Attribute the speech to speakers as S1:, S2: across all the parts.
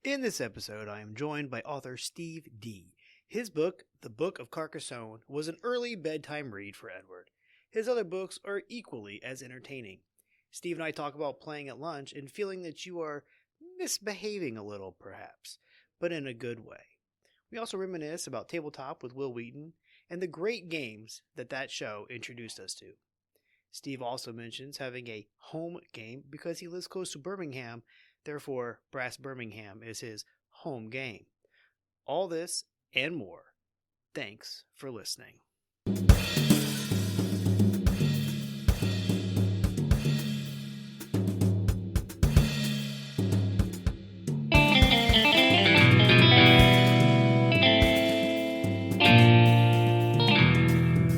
S1: In this episode, I am joined by author Steve Dee. His book, The Book of Carcassonne, was an early bedtime read for Edward. His other books are equally as entertaining. Steve and I talk about playing at lunch and feeling that you are misbehaving a little, perhaps, but in a good way. We also reminisce about Tabletop with Wil Wheaton and the great games that show introduced us to. Steve also mentions having a home game because he lives close to Birmingham. Therefore, Brass Birmingham is his home game. All this and more. Thanks for listening.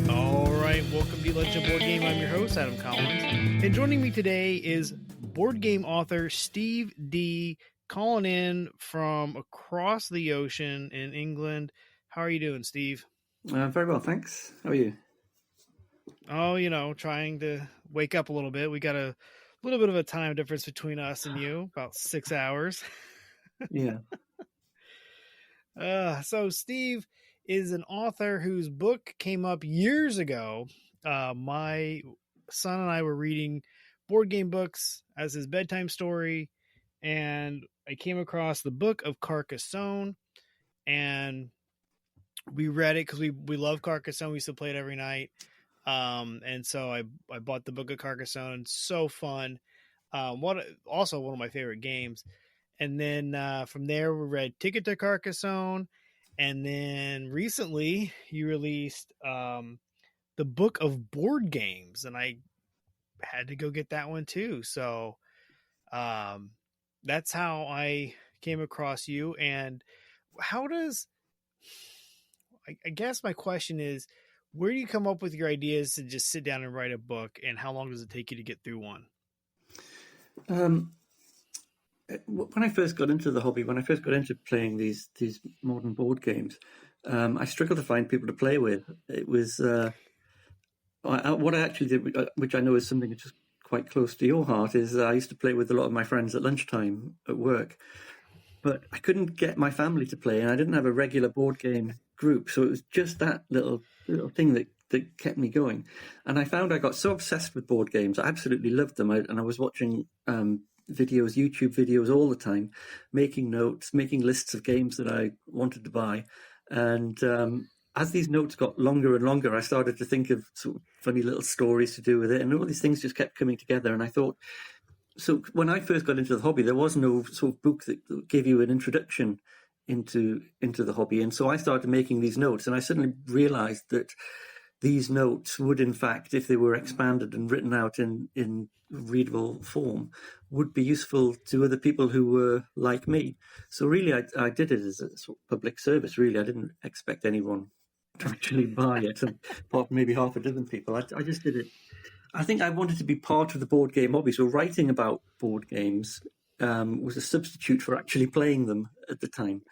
S1: All right, welcome to Legend Board Game. I'm your host, Adam Collins. And joining me today is board game author Steve Dee, calling in from across the ocean in England. How are you doing, Steve?
S2: Very well, thanks. How are you?
S1: Oh, trying to wake up a little bit. We got a little bit of a time difference between us and you, about 6 hours.
S2: Yeah.
S1: So Steve is an author whose book came up years ago. My son and I were reading board game books as his bedtime story, and I came across the Book of Carcassonne, and we read it because we love Carcassonne. We used to play it every night. And so I bought the Book of Carcassonne. So fun. Also one of my favorite games. And then from there we read Ticket to Carcassonne, and then recently you released the Book of Board Games, and I had to go get that one too. So that's how I came across you. And how does I guess my question is, where do you come up with your ideas to just sit down and write a book, and how long does it take you to get through one?
S2: When I first got into the hobby, when I first got into playing these modern board games, I struggled to find people to play with. It was what I actually did, which I know is something that's just quite close to your heart, is I used to play with a lot of my friends at lunchtime at work, but I couldn't get my family to play, and I didn't have a regular board game group, so it was just that little thing that kept me going. And I found I got so obsessed with board games. I absolutely loved them, and I was watching videos, YouTube videos all the time, making notes, making lists of games that I wanted to buy. And as these notes got longer and longer, I started to think of sort of funny little stories to do with it, and all these things just kept coming together. And I thought, so when I first got into the hobby, there was no sort of book that gave you an introduction into the hobby. And so I started making these notes, and I suddenly realized that these notes would, in fact, if they were expanded and written out in readable form, would be useful to other people who were like me. So really, I did it as a sort of public service, really. I didn't expect anyone to actually buy it, apart from maybe half a dozen people. I just did it. I think I wanted to be part of the board game hobby, so writing about board games was a substitute for actually playing them at the time.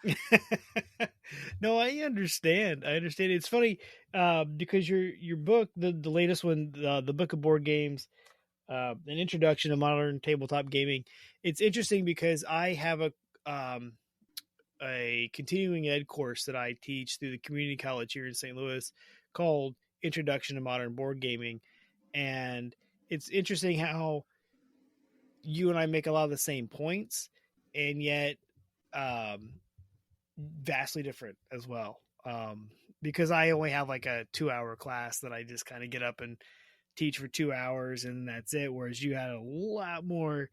S1: No, I understand. It's funny because your book, the latest one, the Book of Board Games, an introduction to modern tabletop gaming. It's interesting because I have a continuing ed course that I teach through the community college here in St. Louis called Introduction to Modern Board Gaming. And it's interesting how you and I make a lot of the same points, and yet vastly different as well. Because I only have like a 2-hour class that I just kind of get up and teach for 2 hours and that's it. Whereas you had a lot more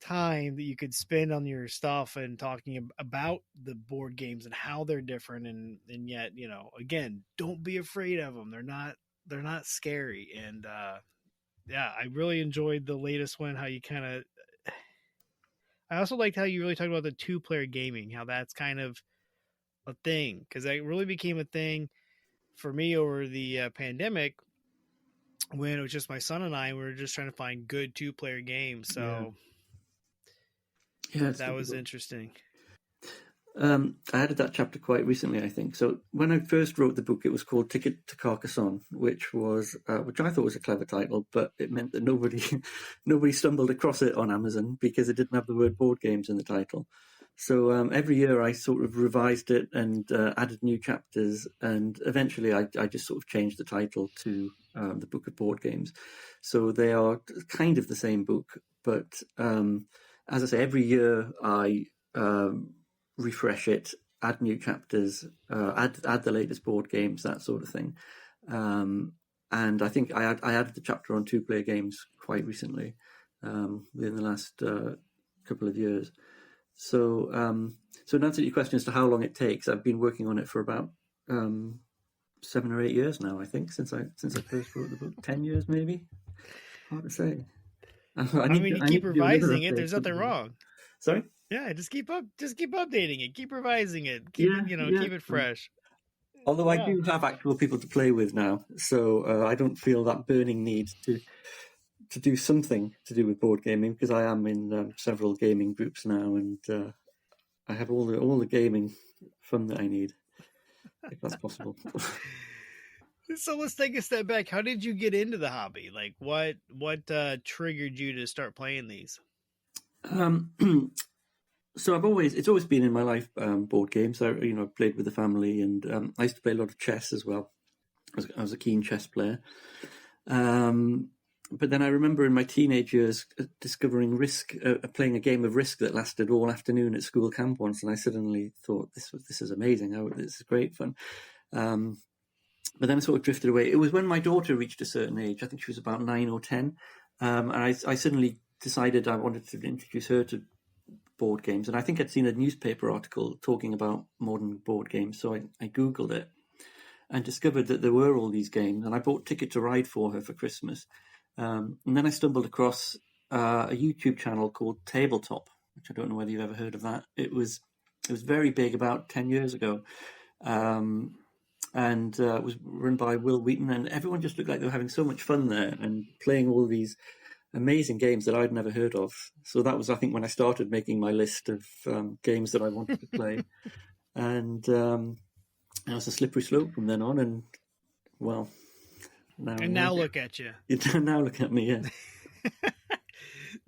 S1: time that you could spend on your stuff and talking about the board games and how they're different. And yet, again, don't be afraid of them. They're not scary. And, yeah, I really enjoyed the latest one, how you I also liked how you really talked about the 2-player gaming, how that's kind of a thing, because that really became a thing for me over the pandemic when it was just my son and I. We were just trying to find good 2-player games. So
S2: yeah
S1: that was interesting.
S2: I added that chapter quite recently, I think. So when I first wrote the book, it was called Ticket to Carcassonne, which I thought was a clever title, but it meant that nobody stumbled across it on Amazon because it didn't have the word board games in the title. So every year I sort of revised it and added new chapters, and eventually I just sort of changed the title to the Book of Board Games. So they are kind of the same book, but as I say, every year I refresh it, add new chapters, add the latest board games, that sort of thing. And I think I added the chapter on two-player games quite recently, within the last couple of years. So, so in answer to your question as to how long it takes, I've been working on it for about 7 or 8 years now. I think since I first wrote the book, 10 years maybe. Hard to say.
S1: I mean, you keep revising it. There's nothing wrong.
S2: Sorry.
S1: Yeah, just keep updating it, keep revising it, keep it fresh.
S2: Although I do have actual people to play with now, so I don't feel that burning need to do something to do with board gaming, because I am in several gaming groups now, and I have all the gaming fun that I need, if that's possible.
S1: So let's take a step back. How did you get into the hobby? Like, what triggered you to start playing these?
S2: So it's always been in my life, board games. I played with the family, and I used to play a lot of chess as well. I was a keen chess player. But then I remember in my teenage years discovering Risk, playing a game of Risk that lasted all afternoon at school camp once, and I suddenly thought, this is amazing. This is great fun. But then I sort of drifted away. It was when my daughter reached a certain age. I think she was about 9 or 10, and I suddenly decided I wanted to introduce her to board games. And I think I'd seen a newspaper article talking about modern board games, so I Googled it and discovered that there were all these games, and I bought Ticket to Ride for her for Christmas. And then I stumbled across a YouTube channel called Tabletop, which I don't know whether you've ever heard of that. It was very big about 10 years ago, and it was run by Wil Wheaton, and everyone just looked like they were having so much fun there and playing all these amazing games that I'd never heard of. So that was, I think, when I started making my list of games that I wanted to play. And it was a slippery slope from then on, and well...
S1: Now look at you.
S2: Now look at me, yeah.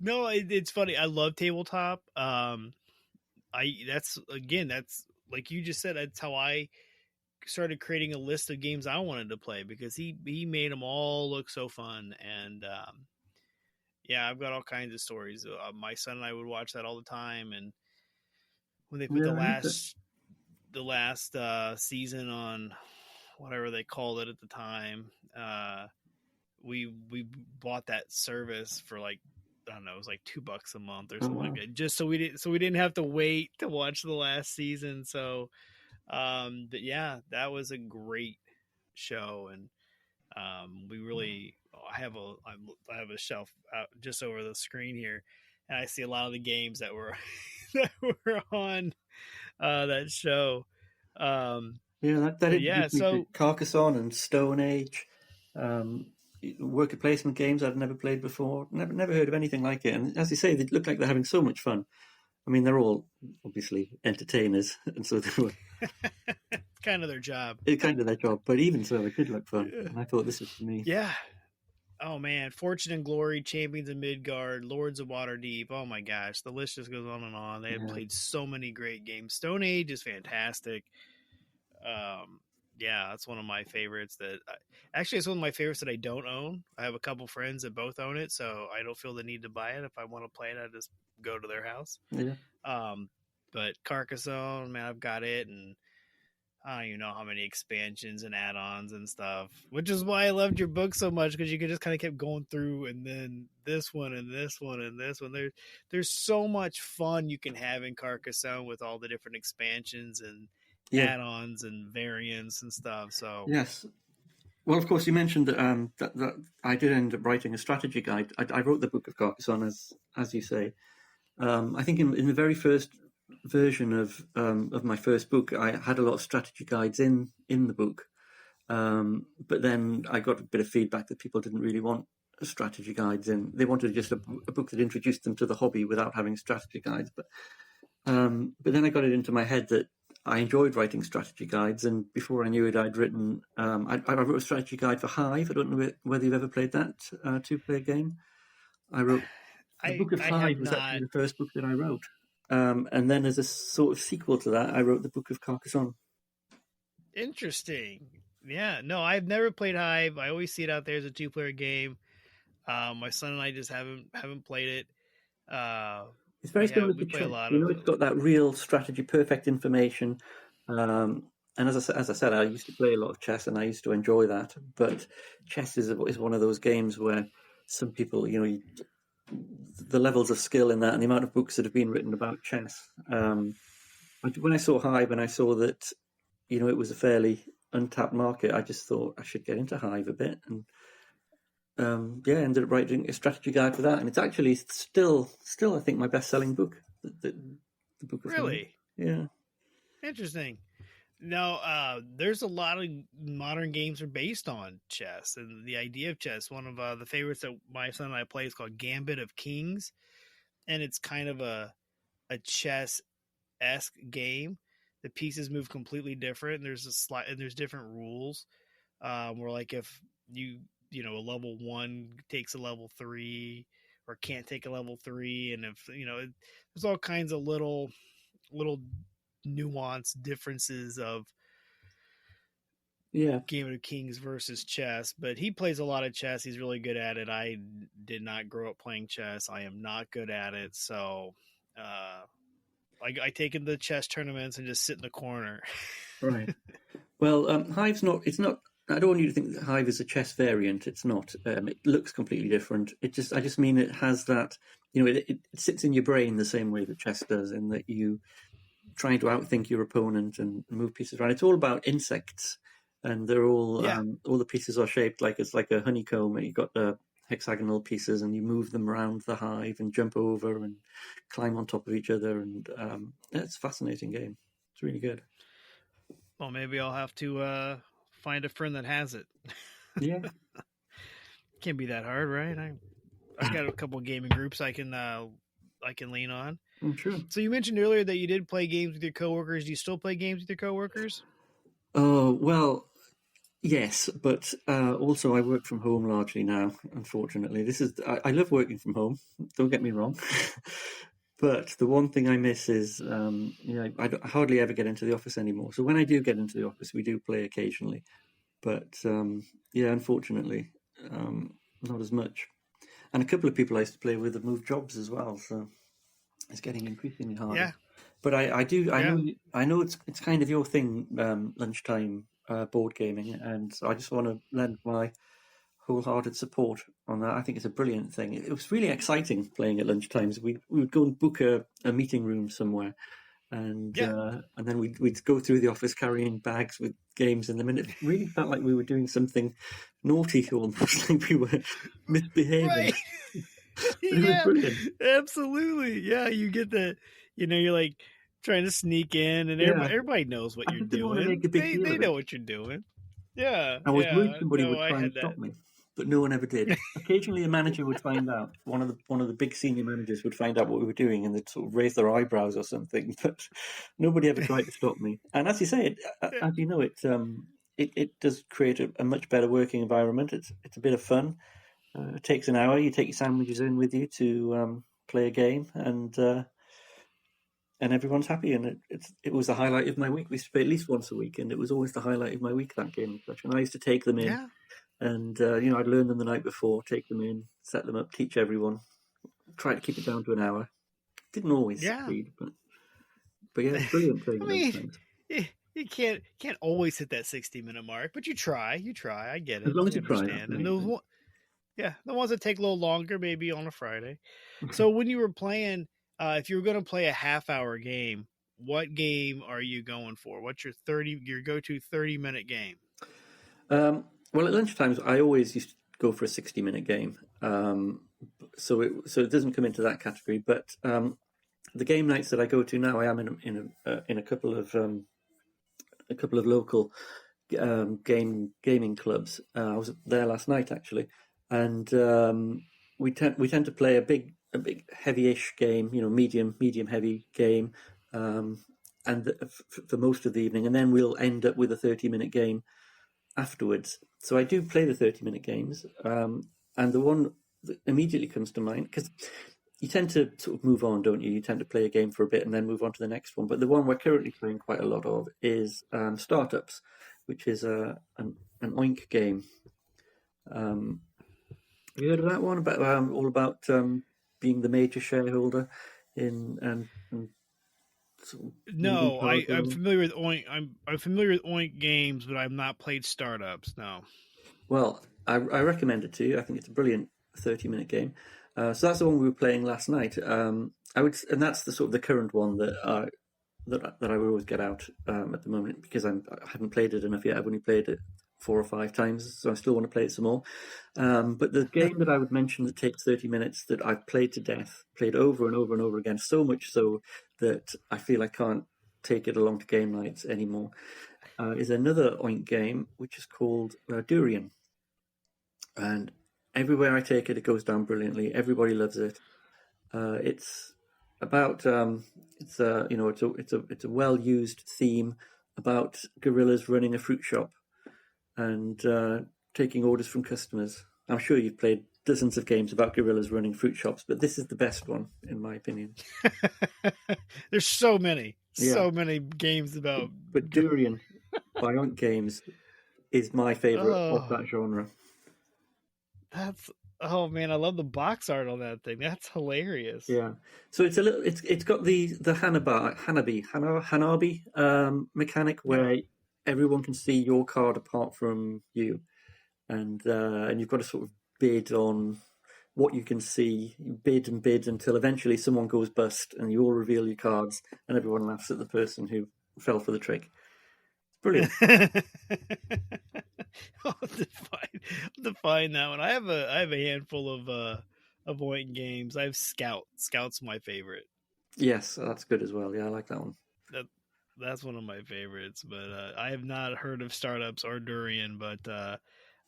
S1: No, it's funny. I love Tabletop. That's like you just said. That's how I started creating a list of games I wanted to play, because he made them all look so fun. And yeah, I've got all kinds of stories. My son and I would watch that all the time. And when they put the last season on, whatever they called it at the time, we bought that service for like, I don't know, it was like $2 a month or something like that, just so we didn't have to wait to watch the last season. So but yeah, that was a great show. And we really, I have a shelf out just over the screen here, and I see a lot of the games that were that were on that show.
S2: So Carcassonne and Stone Age, worker placement games I'd never played before. Never heard of anything like it. And as you say, they look like they're having so much fun. I mean, they're all obviously entertainers, and so they were.
S1: It's kind of their job.
S2: It's kind of their job, but even so, it did look fun. And I thought this was for me.
S1: Yeah. Oh man, Fortune and Glory, Champions of Midgard, Lords of Waterdeep. Oh my gosh, the list just goes on and on. They have played so many great games. Stone Age is fantastic. Yeah, that's one of my favorites. Actually, it's one of my favorites that I don't own. I have a couple friends that both own it, so I don't feel the need to buy it. If I want to play it, I just go to their house.
S2: Yeah.
S1: But Carcassonne, man, I've got it, and I don't even know how many expansions and add-ons and stuff, which is why I loved your book so much, because you could just kind of keep going through, and then this one and this one and this one. There's so much fun you can have in Carcassonne with all the different expansions and add-ons and variants and stuff. So
S2: yes, well, of course, you mentioned that I did end up writing a strategy guide. I wrote the Book of Carcassonne, as you say. I think in the very first version of my first book, I had a lot of strategy guides in the book, but then I got a bit of feedback that people didn't really want strategy guides in. They wanted just a book that introduced them to the hobby without having strategy guides. But then I got it into my head that I enjoyed writing strategy guides, and before I knew it, I'd written. I wrote a strategy guide for Hive. I don't know whether you've ever played that two-player game. I wrote the Book of Hive was actually the first book that I wrote. And then as a sort of sequel to that, I wrote the Book of Carcassonne.
S1: Interesting. Yeah, no, I've never played Hive. I always see it out there as a 2-player game. My son and I just haven't played it.
S2: It's very similar
S1: We
S2: to
S1: play a
S2: chess.
S1: lot
S2: You
S1: of.
S2: know, it's got that real strategy, perfect information. And as I said, I used to play a lot of chess, and I used to enjoy that. But chess is one of those games where some people, the levels of skill in that, and the amount of books that have been written about chess. When I saw Hive, and I saw that, it was a fairly untapped market, I just thought I should get into Hive a bit, and ended up writing a strategy guide for that, and it's actually still I think my best-selling book, the Book of Hive.
S1: Really
S2: Yeah,
S1: interesting. No, there's a lot of modern games are based on chess and the idea of chess. One of the favorites that my son and I play is called Gambit of Kings, and it's kind of a chess esque game. The pieces move completely different. And there's different rules. Where like if a level 1 takes a level 3 or can't take a level 3, and if there's all kinds of little nuanced differences of
S2: yeah,
S1: Game of Kings versus chess. But he plays a lot of chess. He's really good at it. I did not grow up playing chess. I am not good at it. So I take him to the chess tournaments and just sit in the corner.
S2: right. Well, Hive's not. It's not. I don't want you to think that Hive is a chess variant. It's not. It looks completely different. I just mean it has that. It sits in your brain the same way that chess does, in that you trying to outthink your opponent and move pieces around. It's all about insects, and they're
S1: Yeah.
S2: all the pieces are shaped like it's like a honeycomb. You've got the hexagonal pieces, and you move them around the hive and jump over and climb on top of each other. And it's a fascinating game. It's really good.
S1: Well, maybe I'll have to find a friend that has it.
S2: Yeah.
S1: Can't be that hard, right? I got a couple gaming groups I can lean on.
S2: I'm sure.
S1: So you mentioned earlier that you did play games with your coworkers. Do you still play games with your coworkers?
S2: Oh, well, yes, but also I work from home largely now, unfortunately. I love working from home, don't get me wrong. But the one thing I miss is, I hardly ever get into the office anymore. So when I do get into the office, we do play occasionally. But unfortunately, not as much. And a couple of people I used to play with have moved jobs as well, so it's getting increasingly harder.
S1: Yeah.
S2: But I
S1: Yeah.
S2: know it's kind of your thing, lunchtime board gaming, and so I just want to lend my wholehearted support on that. I think it's a brilliant thing. It was really exciting playing at lunchtimes. We would go and book a meeting room somewhere, and then we'd go through the office carrying bags with games in them, and it really felt like we were doing something naughty, almost like we were misbehaving.
S1: Right.
S2: It was brilliant.
S1: Absolutely. Yeah, you get you're like trying to sneak in, and
S2: Yeah,
S1: everybody knows what
S2: I
S1: you're
S2: just didn't want to
S1: doing.
S2: make a big deal
S1: They
S2: of it.
S1: know what you're doing. Yeah,
S2: I was worried
S1: yeah.
S2: somebody
S1: No,
S2: would
S1: I
S2: try and
S1: had
S2: stop
S1: that.
S2: me, but no one ever did. Occasionally, a manager would find out. One of the big senior managers would find out what we were doing, and they'd sort of raise their eyebrows or something. But nobody ever tried to stop me. And as you say, as you know, it does create a much better working environment. It's a bit of fun. It takes an hour. You take your sandwiches in with you to play a game, and everyone's happy. And it was the highlight of my week. We used to play at least once a week, and it was always the highlight of my week, that game and such. And I used to take them in,
S1: Yeah.
S2: and I'd learn them the night before, take them in, set them up, teach everyone, try to keep it down to an hour. Didn't always succeed, but yeah, it's brilliant playing
S1: I
S2: those
S1: mean,
S2: times.
S1: you can't always hit that 60-minute mark, but you try. I get
S2: As
S1: it.
S2: long as
S1: I
S2: you try, that's
S1: understand.
S2: the
S1: And
S2: main thing.
S1: the ones that take a little longer, maybe on a Friday. So when you were playing, if you were going to play a half-hour game, what game are you going for? What's your go-to 30-minute game?
S2: Well, at lunchtimes, I always used to go for a 60-minute game. So it doesn't come into that category. But the game nights that I go to now, I am in a couple of local gaming clubs. I was there last night actually, and we tend to play a big heavy-ish game, medium heavy game, and for most of the evening, and then we'll end up with a 30-minute game afterwards. So I do play the 30-minute games, and the one that immediately comes to mind, because you tend to sort of move on, don't you? You tend to play a game for a bit and then move on to the next one. But the one we're currently playing quite a lot of is Startups, which is an Oink game. Have you heard of that one? About all about being the major shareholder in and sort of moving
S1: No,
S2: cards
S1: I'm
S2: around.
S1: familiar with Oink. I'm familiar with Oink games, but I've not played Startups. No.
S2: Well, I recommend it to you. I think it's a brilliant 30-minute game. So that's the one we were playing last night. And that's the sort of the current one that I would always get out at the moment because I haven't played it enough yet. I've only played it 4 or 5 times, so I still want to play it some more. But the game that I would mention that takes 30 minutes that I've played to death, played over and over and over again, so much so that I feel I can't take it along to game nights anymore, is another Oink game, which is called Durian. And everywhere I take it, it goes down brilliantly. Everybody loves it. It's about it's a it's a well used theme about gorillas running a fruit shop and taking orders from customers. I'm sure you've played dozens of games about gorillas running fruit shops, but this is the best one in my opinion.
S1: There's
S2: Yeah,
S1: so many games about.
S2: but Durian by Oink Games is my favorite of
S1: Oh,
S2: that genre.
S1: that's oh man, I love the box art on that thing. That's hilarious.
S2: Yeah, so it's got the Hanabi mechanic
S1: Yeah.
S2: where everyone can see your card apart from you, and you've got to sort of bid on what you can see. You bid and bid until eventually someone goes bust, and you all reveal your cards, and everyone laughs at the person who fell for the trick. It's brilliant.
S1: I'll define that one. I have a handful of Oink games. I have Scout. Scout's my favorite.
S2: Yes, that's good as well. Yeah, I like that one.
S1: That that's one of my favorites. But I have not heard of Startups or Durian. But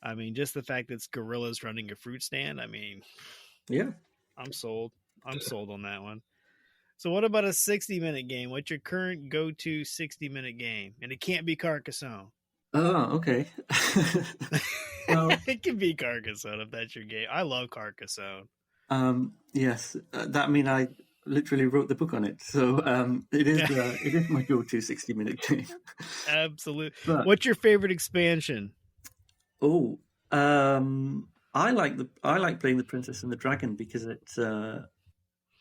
S1: I mean, just the fact that it's gorillas running a fruit stand. I mean,
S2: Yeah.
S1: I'm sold. I'm sold on that one. So, what about a 60-minute game? What's your current go-to 60-minute game? And it can't be Carcassonne.
S2: Oh, okay. Well,
S1: It can be Carcassonne if that's your game. I love Carcassonne.
S2: yes, that I mean I literally wrote the book on it, so it is my go-to 60-minute game.
S1: Absolutely.
S2: But
S1: What's your favorite expansion?
S2: oh, I like playing the Princess and the Dragon because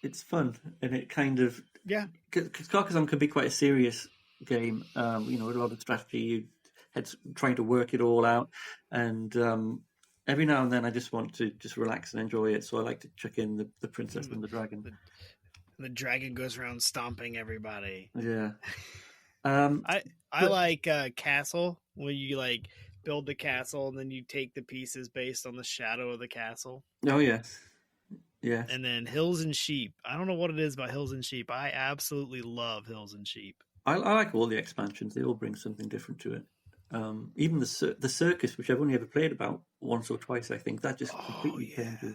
S2: it's fun and it kind of
S1: Yeah.
S2: because Carcassonne can be quite a serious game. With a lot of strategy, you head trying to work it all out, and every now and then I just want to just relax and enjoy it. So I like to chuck in the Princess and the Dragon.
S1: The dragon goes around stomping everybody.
S2: Yeah. Um,
S1: I
S2: but
S1: like Castle, where you like build the castle and then you take the pieces based on the shadow of the castle.
S2: oh yes, yes.
S1: And then Hills and Sheep. I don't know what it is about Hills and Sheep. I absolutely love Hills and Sheep.
S2: I like all the expansions. They all bring something different to it. Even the circus, which I've only ever played about once or twice, I think that just
S1: Oh
S2: completely
S1: yeah.
S2: changes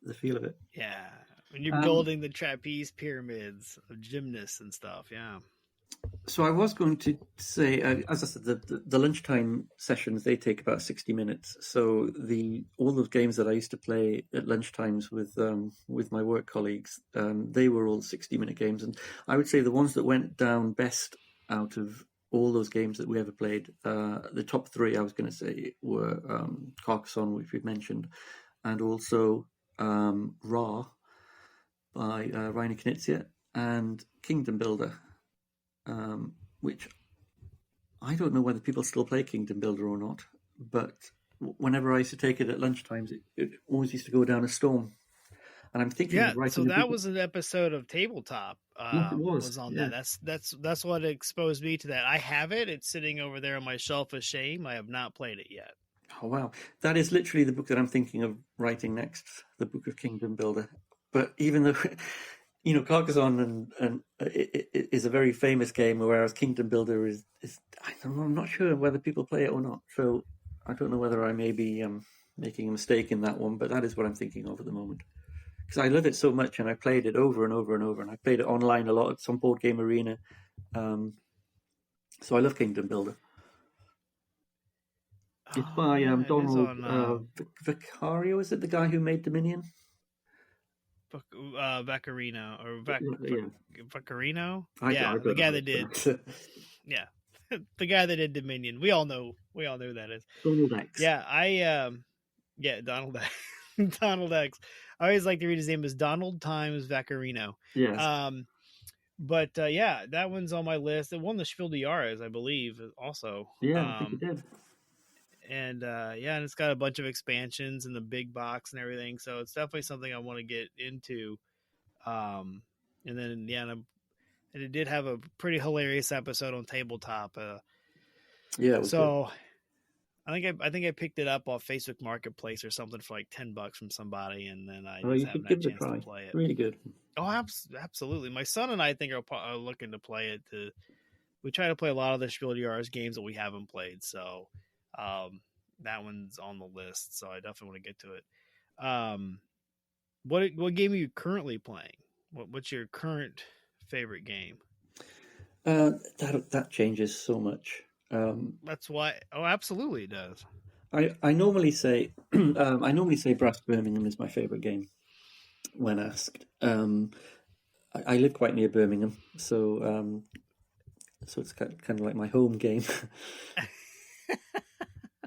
S2: the feel of it.
S1: Yeah. When you're
S2: Um,
S1: building the trapeze pyramids of gymnasts and stuff, yeah.
S2: so I was going to say, as I said, the lunchtime sessions they take about 60 minutes. So the all those games that I used to play at lunchtimes with my work colleagues, they were all 60-minute games, and I would say the ones that went down best out of all those games that we ever played, the top three I was going to say were Carcassonne, which we've mentioned, and also Ra by Rainer Knizia, and Kingdom Builder, which I don't know whether people still play Kingdom Builder or not, but whenever I used to take it at lunchtimes, it always used to go down a storm. And I'm thinking
S1: Yeah,
S2: of
S1: so
S2: writing a
S1: that
S2: book.
S1: was an episode of Tabletop.
S2: Yes, it was.
S1: Was on
S2: Yeah.
S1: that. That's what exposed me to that. I have it. It's sitting over there on my shelf of shame. I have not played it yet.
S2: Oh wow, that is literally the book that I'm thinking of writing next, the Book of Kingdom Builder. But even though Carcassonne and it is a very famous game, whereas Kingdom Builder is I'm not sure whether people play it or not. So I don't know whether I may be making a mistake in that one, but that is what I'm thinking of at the moment because I love it so much, and I played it over and over and over, and I played it online a lot at some board game arena. Um, so I love Kingdom Builder. It's
S1: Oh
S2: by
S1: yeah, it is
S2: Donald
S1: on
S2: Vicario. Is it the guy who made Dominion?
S1: Vaccarino or
S2: Yeah,
S1: Vaccarino.
S2: I
S1: Yeah,
S2: don't
S1: the
S2: know
S1: guy
S2: how
S1: that
S2: it's
S1: did.
S2: pronounced.
S1: Yeah, the guy that did Dominion. We all know. We all know who that is.
S2: Donald X.
S1: Yeah, yeah, Donald Donald X. I always like to read his name as Donald times Vaccarino.
S2: Yes.
S1: But yeah, that one's on my list. It won the Spiel des Jahres, I believe, also.
S2: Yeah, I think it did.
S1: And yeah, and it's got a bunch of expansions and the big box and everything. So it's definitely something I want to get into. And then yeah, and it did have a pretty hilarious episode on Tabletop.
S2: Yeah, it was good.
S1: So I think I picked it up off Facebook Marketplace or something for like $10 from somebody, and then I
S2: Oh,
S1: just
S2: you
S1: haven't
S2: should
S1: had
S2: give
S1: a
S2: it a
S1: chance to
S2: try.
S1: play it.
S2: Really good.
S1: Oh, absolutely. My son and I think are looking to play it. We try to play a lot of the Spiel des Jahres games that we haven't played, so that one's on the list. So I definitely want to get to it. What game are you currently playing? What's your current favorite game?
S2: That changes so much.
S1: That's why. Oh, absolutely, it does.
S2: I normally say I normally say Brass Birmingham is my favorite game when asked. I live quite near Birmingham, so it's kind of like my home game.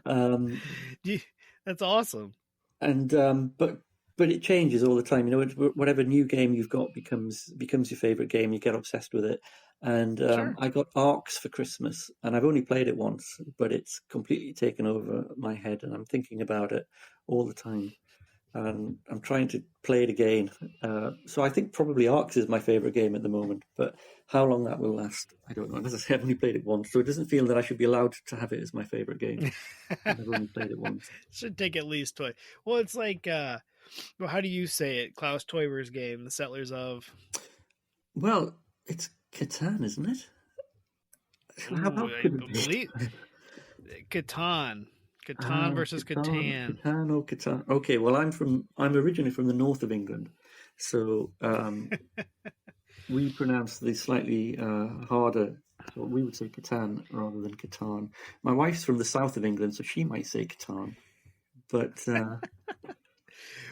S1: That's awesome.
S2: And but it changes all the time. You know, whatever new game you've got becomes your favorite game. You get obsessed with it. And
S1: Sure.
S2: I got Arcs for Christmas, and I've only played it once, but it's completely taken over my head, and I'm thinking about it all the time. And I'm trying to play it again. So I think probably Arcs is my favorite game at the moment, but how long that will last, I don't know. As I say, I've only played it once, so it doesn't feel that I should be allowed to have it as my favorite game. I've only played it once.
S1: Should take at least 20. Well, it's like, well, how do you say it? Klaus Teuber's game, The Settlers of.
S2: Well, it's Catan, isn't it? How
S1: Ooh, I
S2: could it be?
S1: believe Catan. Catan versus Catan.
S2: Catan. Okay, well, I'm originally from the north of England, so we pronounce the slightly harder. So we would say Catan rather than Catan. My wife's from the south of England, so she might say Catan. But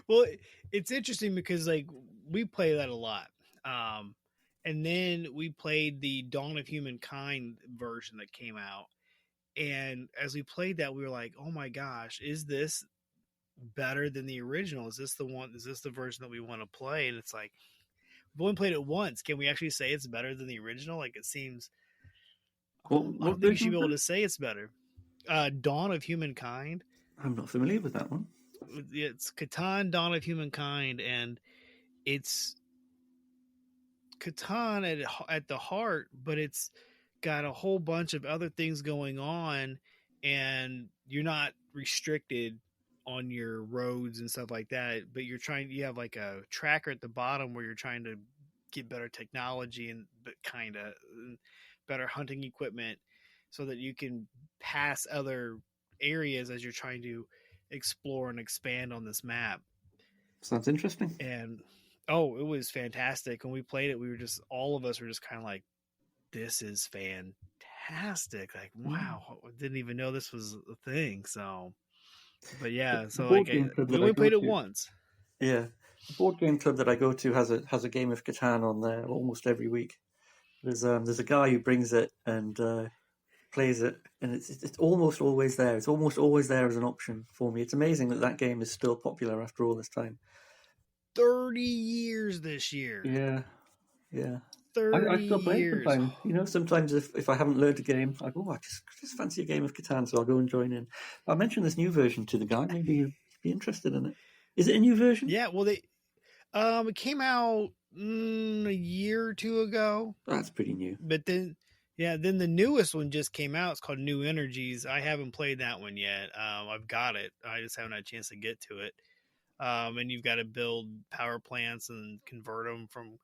S1: well, it's interesting because like we play that a lot. And then we played the Dawn of Humankind version that came out. And as we played that, we were like, oh my gosh, is this better than the original? Is this the version that we want to play? And it's like, we've only played it once. Can we actually say it's better than the original? Like, it seems, I don't think you should be able to say it's better. Dawn of Humankind.
S2: I'm not familiar with that one.
S1: It's Catan, Dawn of Humankind, and it's Catan at the heart, but it's got a whole bunch of other things going on, and you're not restricted on your roads and stuff like that, but you have like a tracker at the bottom where you're trying to get better technology and kind of better hunting equipment so that you can pass other areas as you're trying to explore and expand on this map.
S2: Sounds interesting.
S1: And oh, it was fantastic. When we played it, all of us were just kind of like, this is fantastic. Like, wow, I didn't even know this was a thing. So, but yeah, so like we only played it once.
S2: Yeah. The board game club that I go to has a game of Catan on there almost every week. There's a guy who brings it and plays it, and it's almost always there. It's almost always there as an option for me. It's amazing that game is still popular after all this time.
S1: 30 years this year.
S2: Yeah.
S1: 30
S2: I still play
S1: years.
S2: sometimes. You know, sometimes if I haven't learned a game, I go, I just fancy a game of Catan, so I'll go and join in. I'll mention this new version to the guy. Maybe he'll be interested in it. Is it a new version?
S1: Yeah, well, it came out a year or two ago.
S2: That's pretty new.
S1: But then the newest one just came out. It's called New Energies. I haven't played that one yet. I've got it. I just haven't had a chance to get to it. And you've got to build power plants and convert them from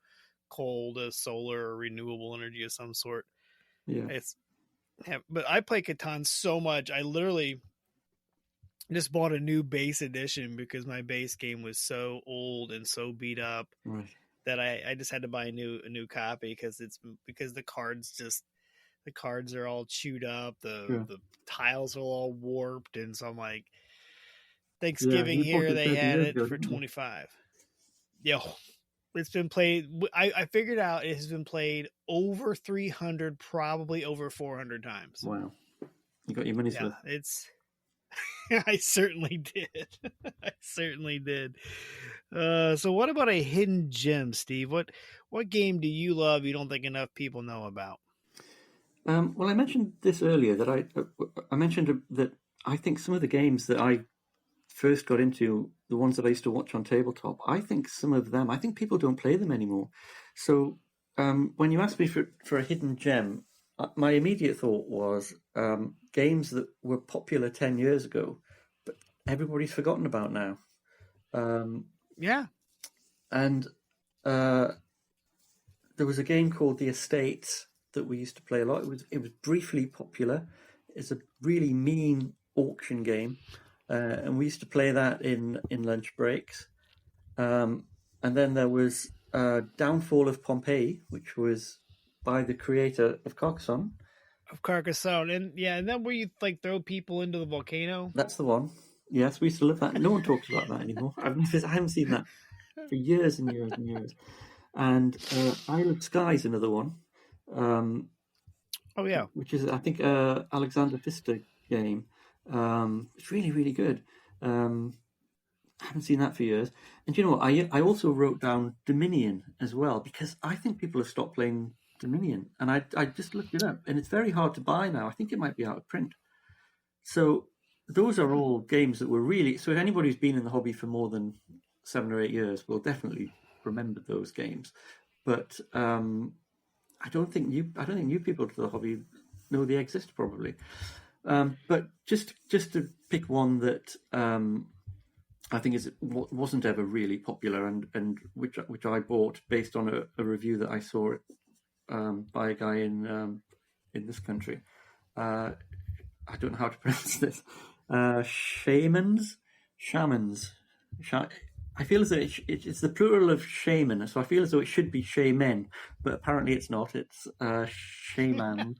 S1: coal to solar or renewable energy of some sort.
S2: Yeah.
S1: But I play Catan so much. I literally just bought a new base edition because my base game was so old and so beat up that I just had to buy a new copy because the cards are all chewed up. The tiles are all warped. And so I'm like, Thanksgiving here, they had it for $25. Yeah. It's been played. I figured out it has been played over 300, probably over 400 times.
S2: Wow, you got your money's
S1: Yeah,
S2: worth.
S1: it's. I certainly did. I certainly did. So, what about a hidden gem, Steve? What game do you love? You don't think enough people know about?
S2: Well, I mentioned this earlier that I mentioned that I think some of the games that I first got into, the ones that I used to watch on tabletop, I think some of them, I think people don't play them anymore. So when you asked me for a hidden gem, my immediate thought was games that were popular 10 years ago, but everybody's forgotten about now.
S1: Yeah.
S2: And there was a game called The Estates that we used to play a lot. It was briefly popular. It's a really mean auction game, and we used to play that in lunch breaks. And then there was Downfall of Pompeii, which was by the creator of Carcassonne.
S1: Of Carcassonne, and then where you like throw people into the volcano.
S2: That's the one. Yes, we used to love that. No one talks about that anymore. I haven't seen that for years and years and years. And Isle of Skye is another one.
S1: Oh yeah,
S2: which is I think Alexander Pfister game. It's really really good. I haven't seen that for years. And you know what? I also wrote down Dominion as well because I think people have stopped playing Dominion, and I just looked it up, and it's very hard to buy now. I think it might be out of print. So those are all games that were really. So if anybody who's been in the hobby for more than 7 or 8 years will definitely remember those games. But I don't think new people to the hobby know they exist probably. But just to pick one that I think wasn't ever really popular and which I bought based on a review that I saw by a guy in this country. I don't know how to pronounce this. Shamans. I feel as though it's the plural of shaman, so I feel as though it should be shaman, but apparently it's not. It's shaman,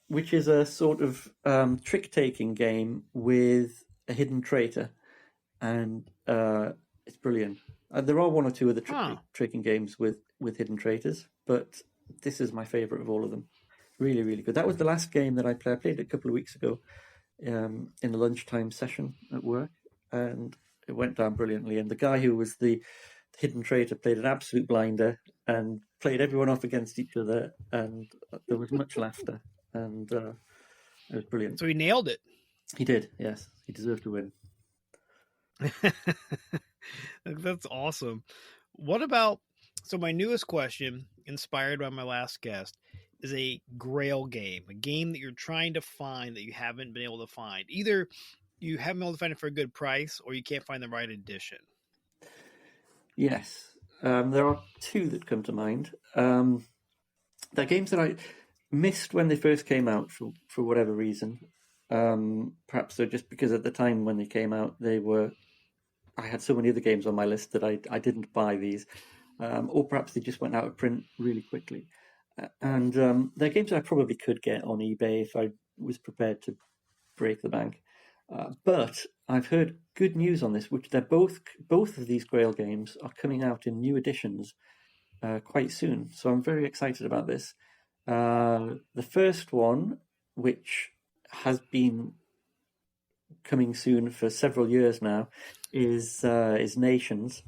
S2: which is a sort of trick-taking game with a hidden traitor, and it's brilliant. There are one or two of the tricking games with hidden traitors, but this is my favourite of all of them. Really, really good. That was the last game that I played. I played it a couple of weeks ago in a lunchtime session at work, and it went down brilliantly. And the guy who was the hidden traitor played an absolute blinder and played everyone off against each other, and there was much laughter, and it was brilliant.
S1: So he nailed it.
S2: He did, yes. He deserved to win.
S1: That's awesome. What about, so my newest question, inspired by my last guest, is a grail game, a game that you're trying to find that you haven't been able to find. Either you haven't been able to find it for a good price or you can't find the right edition.
S2: Yes. There are two that come to mind. They're games that I missed when they first came out for whatever reason. Perhaps they're just because at the time when they came out, I had so many other games on my list that I didn't buy these. Or perhaps they just went out of print really quickly. And they're games that I probably could get on eBay if I was prepared to break the bank. But I've heard good news on this, which they're both of these Grail games are coming out in new editions quite soon. So I'm very excited about this. The first one, which has been coming soon for several years now, is Nations.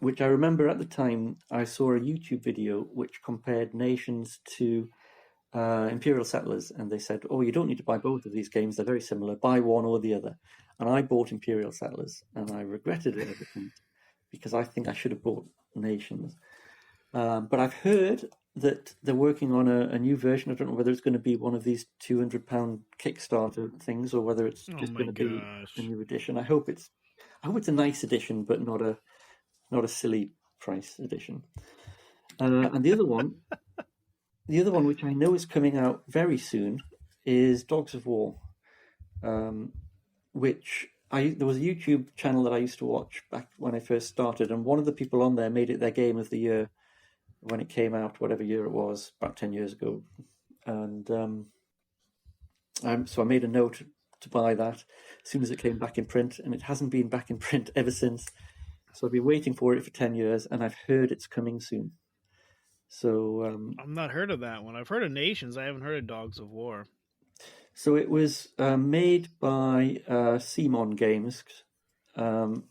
S2: Which I remember at the time I saw a YouTube video which compared Nations to Imperial Settlers, and they said, "Oh, you don't need to buy both of these games; they're very similar. Buy one or the other." And I bought Imperial Settlers, and I regretted it ever since because I think I should have bought Nations. But I've heard that they're working on a new version. I don't know whether it's going to be one of these £200 Kickstarter things or whether it's just going to be a new edition. I hope it's a nice edition, but not a silly price edition. And the other one, which I know is coming out very soon, is Dogs of War, which there was a YouTube channel that I used to watch back when I first started, and one of the people on there made it their game of the year when it came out, whatever year it was, about 10 years ago. And so I made a note to buy that as soon as it came back in print, and it hasn't been back in print ever since. So I've been waiting for it for 10 years, and I've heard it's coming soon. So
S1: I've not heard of that one. I've heard of Nations. I haven't heard of Dogs of War.
S2: so it was made by Simon Games. Um,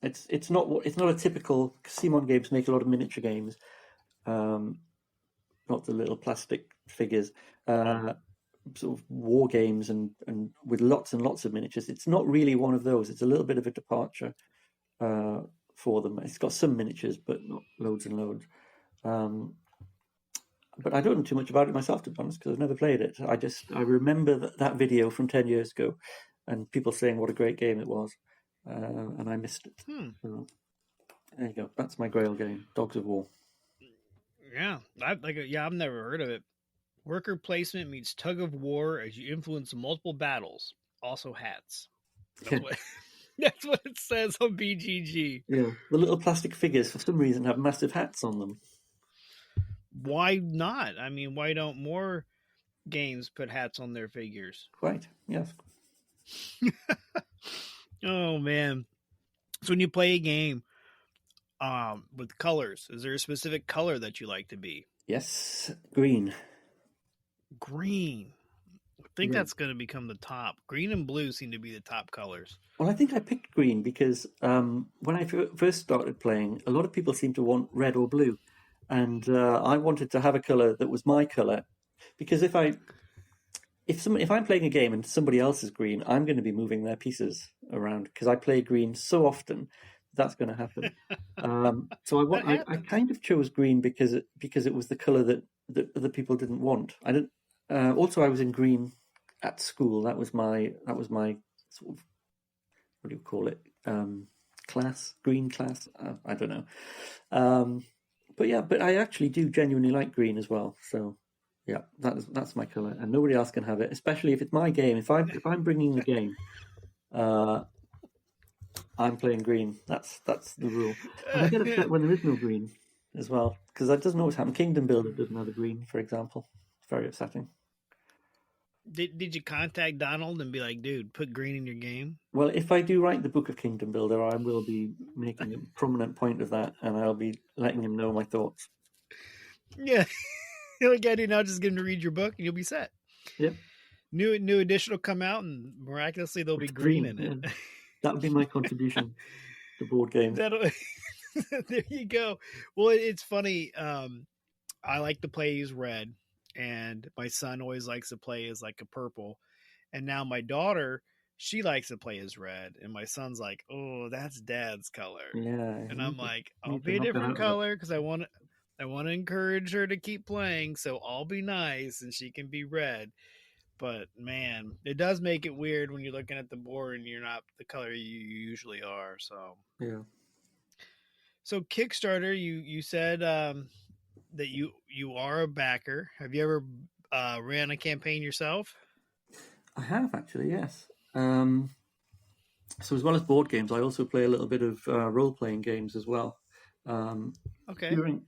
S2: it's not a typical Simon Games make a lot of miniature games, not the little plastic figures. Sort of war games and with lots and lots of miniatures. It's not really one of those. It's a little bit of a departure for them. It's got some miniatures, but not loads and loads. But I don't know too much about it myself, to be honest, because I've never played it. I remember that video from 10 years ago, and people saying what a great game it was, and I missed it. So, there you go. That's my Grail game, Dogs of War.
S1: Yeah, I've never heard of it. Worker placement meets tug of war as you influence multiple battles. Also hats. That's what it says on BGG.
S2: Yeah, the little plastic figures for some reason have massive hats on them.
S1: Why not? I mean, why don't more games put hats on their figures?
S2: Quite, yes.
S1: Oh man! So when you play a game, with colors, is there a specific color that you like to be?
S2: Yes, green.
S1: Green. I think that's going to become the top. Green and blue seem to be the top colors.
S2: Well, I think I picked green because when I first started playing, a lot of people seemed to want red or blue. And I wanted to have a color that was my color. Because if I'm playing a game and somebody else is green, I'm going to be moving their pieces around because I play green so often. That's going to happen. So I kind of chose green because it was the color that other people didn't want. I didn't. Also, I was in green at school. That was my sort of, what do you call it? Class, green class. I don't know. But I actually do genuinely like green as well. So yeah, that's my color, and nobody else can have it. Especially if it's my game. If I'm bringing the game, I'm playing green. That's the rule. And I get upset when there is no green as well, because that doesn't always happen. Kingdom Builder doesn't have a green, for example. It's very upsetting.
S1: Did you contact Donald and be like, dude, put green in your game?
S2: Well, if I do write the Book of Kingdom Builder, I will be making a prominent point of that, and I'll be letting him know my thoughts.
S1: Yeah. Like I do now, just get him to read your book and you'll be set.
S2: Yep.
S1: New edition will come out and miraculously there'll be green in it.
S2: Yeah. That would be my contribution to board games.
S1: There you go. Well, it's funny. I like to play as red, and my son always likes to play as like a purple. And now my daughter, she likes to play as red, and my son's like, "Oh, that's Dad's color."
S2: Yeah.
S1: And I'm like, "I'll be a different color because I want to encourage her to keep playing, so I'll be nice and she can be red." But man, it does make it weird when you're looking at the board and you're not the color you usually are. So
S2: yeah.
S1: So Kickstarter, you said that you are a backer. Have you ever ran a campaign yourself?
S2: I have actually, yes. So as well as board games, I also play a little bit of role-playing games as well.
S1: Okay.
S2: During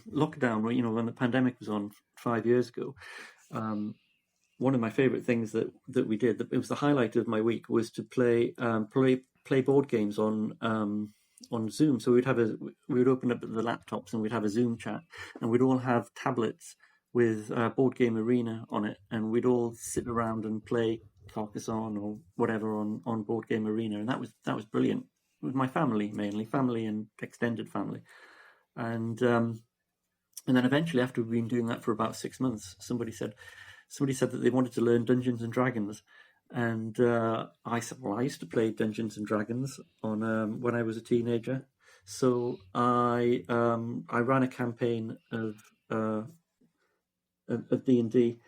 S2: lockdown, when the pandemic was on 5 years ago, one of my favorite things that we did, it was the highlight of my week, was to play board games on Zoom. So we would open up the laptops and we'd have a Zoom chat, and we'd all have tablets with Board Game Arena on it, and we'd all sit around and play Carcassonne or whatever on Board Game Arena, and that was brilliant. With my family, mainly family and extended family, and then eventually, after we'd been doing that for about 6 months, somebody said that they wanted to learn Dungeons and Dragons, and I said, well, I used to play Dungeons and Dragons on when I was a teenager, so I ran a campaign of D&D,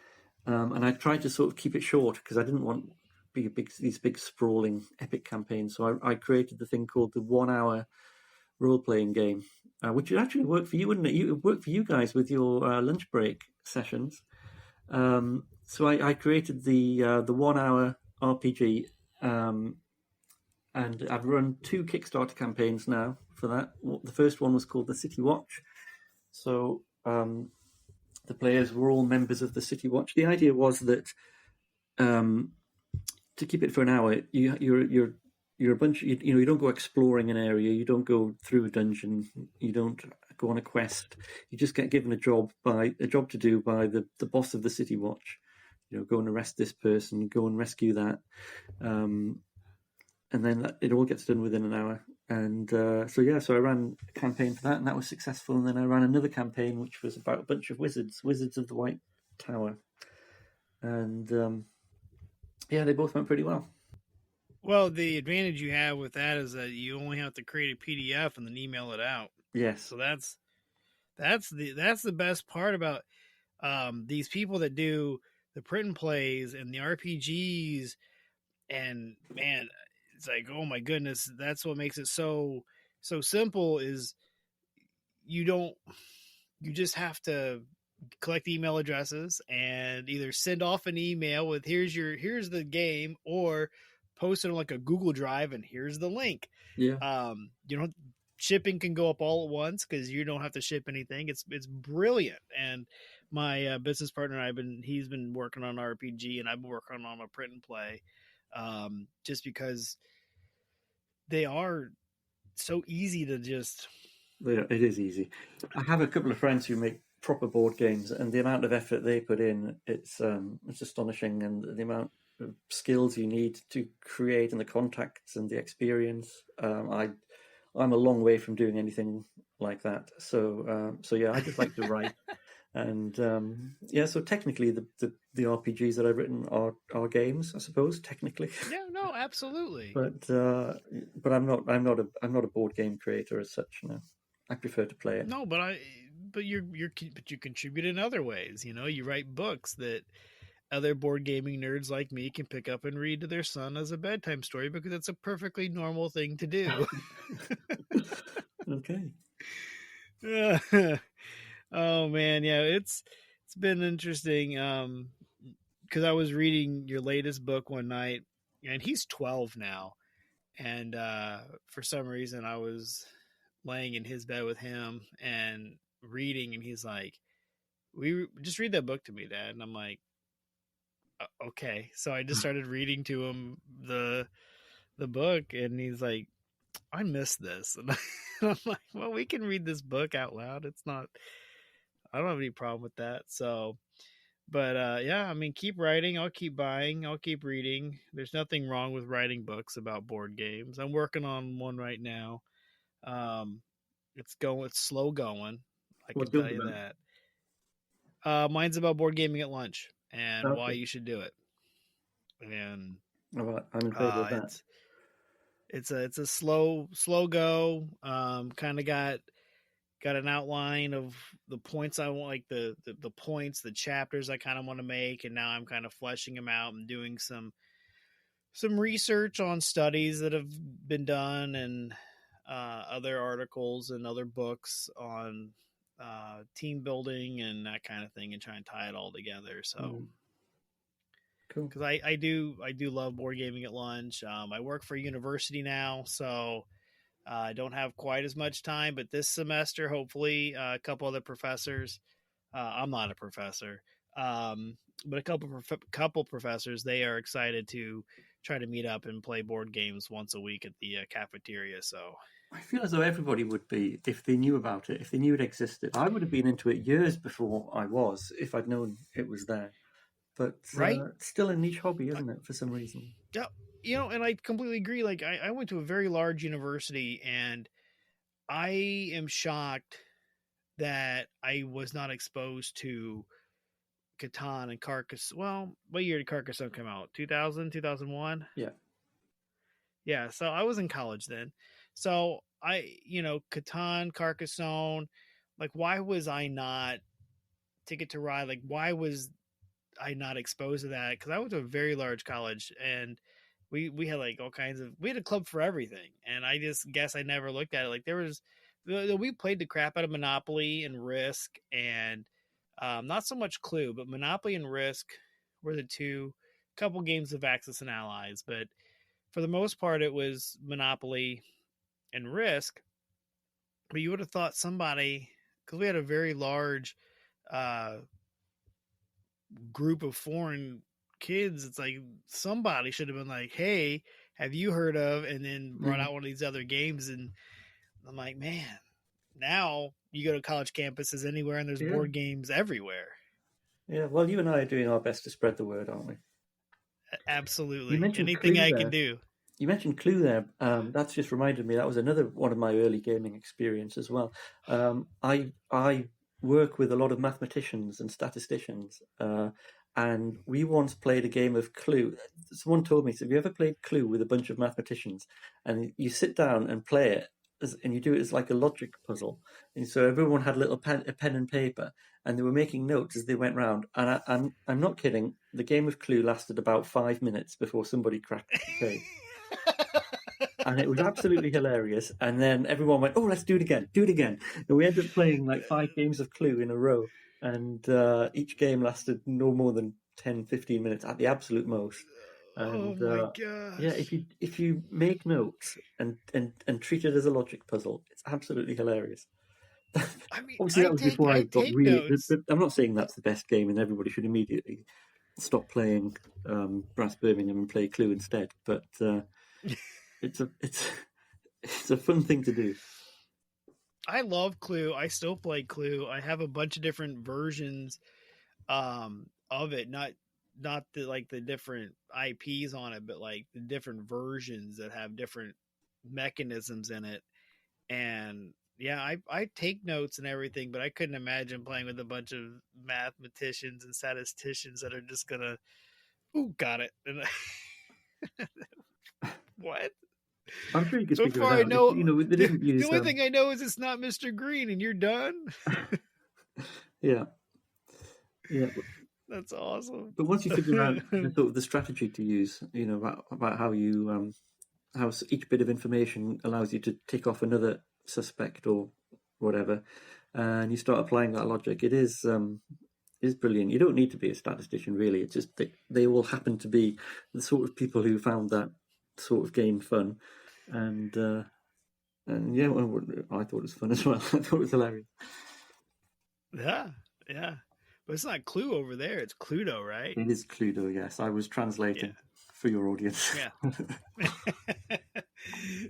S2: and I tried to sort of keep it short because I didn't want these big sprawling epic campaigns. So I created the thing called the 1 hour role-playing game, which would actually work for you, wouldn't it? It would work for you guys with your lunch break sessions. So I created the 1 hour RPG, and I've run 2 Kickstarter campaigns now for that. The first one was called the City Watch. So the players were all members of the City Watch. The idea was that to keep it for an hour, you're a bunch. You don't go exploring an area. You don't go through a dungeon. You don't go on a quest. You just get given a job to do by the boss of the city watch. Go and arrest this person. Go and rescue that. And then it all gets done within an hour. And so I ran a campaign for that, and that was successful. And then I ran another campaign, which was about a bunch of wizards of the White Tower, and they both went pretty well.
S1: Well, the advantage you have with that is that you only have to create a PDF and then email it out.
S2: Yes.
S1: So that's the best part about these people that do the print and plays and the RPGs. And man, it's like, oh my goodness, that's what makes it so simple. Is you just have to collect email addresses and either send off an email with here's the game, or post it on like a Google Drive and here's the link.
S2: Yeah.
S1: Shipping can go up all at once because you don't have to ship anything. It's brilliant. And my business partner and he's been working on RPG, and I've been working on a print and play, just because they are so easy to just.
S2: It is easy. I have a couple of friends who make proper board games, and the amount of effort they put in, it's astonishing, and the amount of skills you need to create, and the contacts and the experience. I'm a long way from doing anything like that. So I just like to write, and so technically the RPGs that I've written are games, I suppose, technically.
S1: Yeah, no, absolutely.
S2: But I'm not a board game creator as such. No, I prefer to play it.
S1: No, but you contribute in other ways. You write books that other board gaming nerds like me can pick up and read to their son as a bedtime story, because it's a perfectly normal thing to do.
S2: Okay.
S1: Oh man, yeah, it's been interesting. Because I was reading your latest book one night, and he's 12 now, and for some reason I was laying in his bed with him and reading, and he's like, "We just read that book to me, Dad," and I'm like, okay. So I just started reading to him the book, and he's like, I miss this. And I'm like, well, we can read this book out loud. I don't have any problem with that. So, but I mean, keep writing. I'll keep buying. I'll keep reading. There's nothing wrong with writing books about board games. I'm working on one right now. It's slow going. I can tell you that. Mine's about board gaming at lunch and why you should do it. And
S2: I'm in favor of that.
S1: It's a slow go. Kind of got an outline of the points I want, like the points, the chapters I kind of want to make, and now I'm kind of fleshing them out and doing some research on studies that have been done, and other articles and other books on team building and that kind of thing, and try and tie it all together. So cool, because I do love board gaming at lunch. I work for a university now, so I don't have quite as much time, but this semester, hopefully, a couple other professors. I'm not a professor, but a couple professors. They are excited to try to meet up and play board games once a week at the cafeteria. So
S2: I feel as though everybody would be if they knew about it, if they knew it existed. I would have been into it years before I was, if I'd known it was there. But
S1: right,
S2: it's still a niche hobby, isn't it? For some reason.
S1: Yeah, and I completely agree. Like I went to a very large university, and I am shocked that I was not exposed to Catan and Carcassonne. Well, what year did Carcassonne come out? 2000, 2001?
S2: Yeah.
S1: Yeah, so I was in college then. So Catan, Carcassonne, like why was I not Ticket to Ride? Like why was I not exposed to that? Because I went to a very large college, and we had like all kinds of, we had a club for everything, and I just guess I never looked at it. Like there was, we played the crap out of Monopoly and Risk, and not so much Clue, but Monopoly and Risk were the two. Couple games of Axis and Allies, but for the most part it was Monopoly and Risk. But you would have thought somebody, because we had a very large group of foreign kids, it's like somebody should have been like, hey, have you heard of, and then brought out one of these other games. And I'm like, man, now you go to college campuses anywhere and there's board games everywhere.
S2: Yeah, well, you and I are doing our best to spread the word, aren't we?
S1: Absolutely.
S2: You mentioned
S1: Anything
S2: Clue
S1: I
S2: there.
S1: can do.
S2: You mentioned Clue there. That's just reminded me. That was another one of my early gaming experience as well. I work with a lot of mathematicians and statisticians, and we once played a game of Clue. Someone told me, "Have you ever played Clue with a bunch of mathematicians?" And you sit down and play it, and you do it as like a logic puzzle. And so everyone had a pen and paper, and they were making notes as they went round. And I'm not kidding. The game of Clue lasted about 5 minutes before somebody cracked the code. And it was absolutely hilarious. And then everyone went, "Oh, let's do it again, do it again." And we ended up playing like 5 games of Clue in a row. And each game lasted no more than 10, 15 minutes at the absolute most. And
S1: oh my gosh.
S2: yeah, if you make notes and treat it as a logic puzzle, it's absolutely hilarious.
S1: I mean,
S2: Obviously, that was before I got really. I'm not saying that's the best game, and everybody should immediately stop playing Brass Birmingham and play Clue instead. But it's a fun thing to do.
S1: I love Clue. I still play Clue. I have a bunch of different versions of it. Not the different IPs on it, but like the different versions that have different mechanisms in it. And yeah, I take notes and everything, but I couldn't imagine playing with a bunch of mathematicians and statisticians that are just gonna, ooh, got it. And what?
S2: I'm sure you could
S1: So
S2: figure
S1: far,
S2: it out.
S1: I know.
S2: They didn't use.
S1: The only thing I know is it's not Mr. Green, and you're done.
S2: Yeah.
S1: That's awesome.
S2: But once you figure out the strategy to use, about how you how each bit of information allows you to tick off another suspect or whatever, and you start applying that logic, it is brilliant. You don't need to be a statistician, really. It's just they all happen to be the sort of people who found that sort of game fun, and yeah, well, I thought it was fun as well. I thought it was hilarious.
S1: Yeah. But it's not Clue over there. It's Cluedo, right?
S2: It is Cluedo, yes. I was translating for your audience.
S1: Yeah.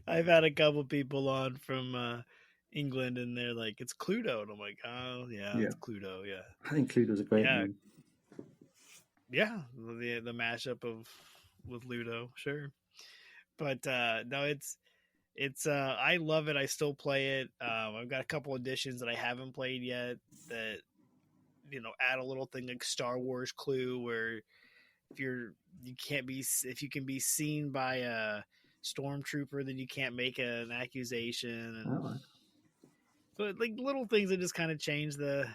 S1: I've had a couple people on from England, and they're like, "It's Cluedo," and I'm like, "Oh, yeah, it's Cluedo." Yeah.
S2: I think Cluedo's a great name.
S1: Yeah, the mashup with Ludo, sure. But no, it's I love it. I still play it. I've got a couple editions that I haven't played yet that add a little thing like Star Wars Clue, where if you can be seen by a stormtrooper, then you can't make an accusation. And but like little things that just kind of change the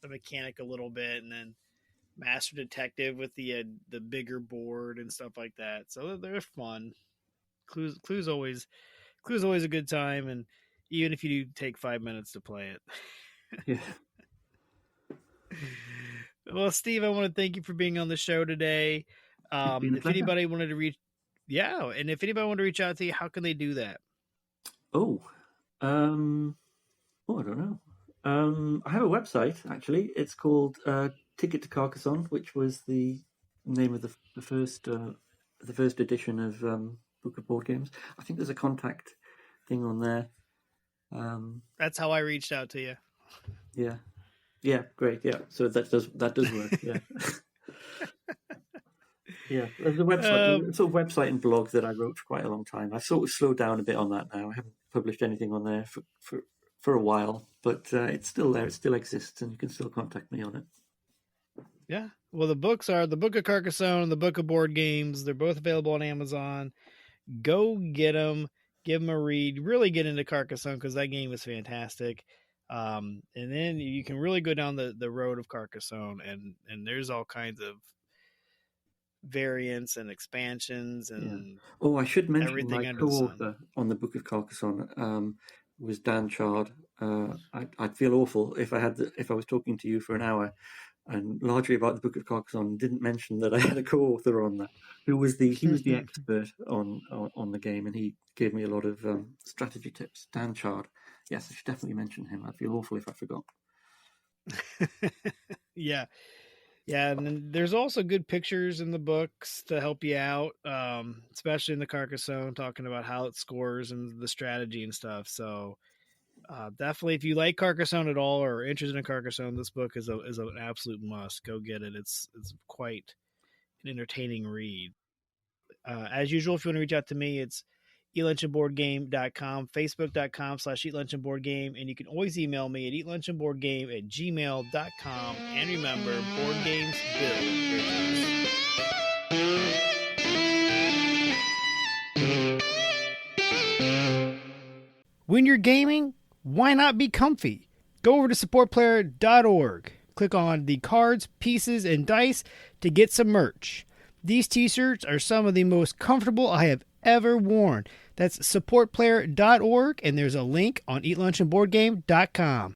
S1: mechanic a little bit, and then Master Detective with the bigger board and stuff like that. So they're fun. Clue's always a good time, and even if you do take 5 minutes to play it.
S2: Yeah.
S1: Well, Steve, I want to thank you for being on the show today. If anybody wanted to reach out to you, how can they do that?
S2: I don't know. I have a website, actually. It's called Ticket to Carcassonne, which was the name of the first edition of Book of Board Games. I think there's a contact thing on there.
S1: That's how I reached out to you.
S2: Yeah, great. Yeah, so that does work. Yeah. Yeah, there's a website, sort of website and blog that I wrote for quite a long time. I've sort of slowed down a bit on that now. I haven't published anything on there for a while, but it's still there. It still exists, and you can still contact me on it.
S1: Yeah. Well, the books are the Book of Carcassonne and the Book of Board Games. They're both available on Amazon. Go get them. Give them a read. Really get into Carcassonne because that game is fantastic. And then you can really go down the road of Carcassonne, and there's all kinds of variants and expansions and
S2: I should mention my co-author on the Book of Carcassonne was Dan Chard. I'd feel awful if I was talking to you for an hour and largely about the Book of Carcassonne, didn't mention that I had a co-author on that he was the expert on the game, and he gave me a lot of strategy tips. Dan Chard. Yes, I should definitely mention him. I'd feel awful if I forgot.
S1: Yeah. Yeah, and then there's also good pictures in the books to help you out, especially in the Carcassonne, talking about how it scores and the strategy and stuff. So definitely, if you like Carcassonne at all or are interested in Carcassonne, this book is an absolute must. Go get it. It's quite an entertaining read. As usual, if you want to reach out to me, it's eatlunchandboardgame.com, facebook.com/eatlunchandboardgame, and you can always email me at eatlunchandboardgame@gmail.com. And remember, board games build bridges. When you're gaming, why not be comfy? Go over to supportplayer.org. Click on the cards, pieces, and dice to get some merch. These t-shirts are some of the most comfortable I have ever worn. That's supportplayer.org, and there's a link on eatlunchandboardgame.com.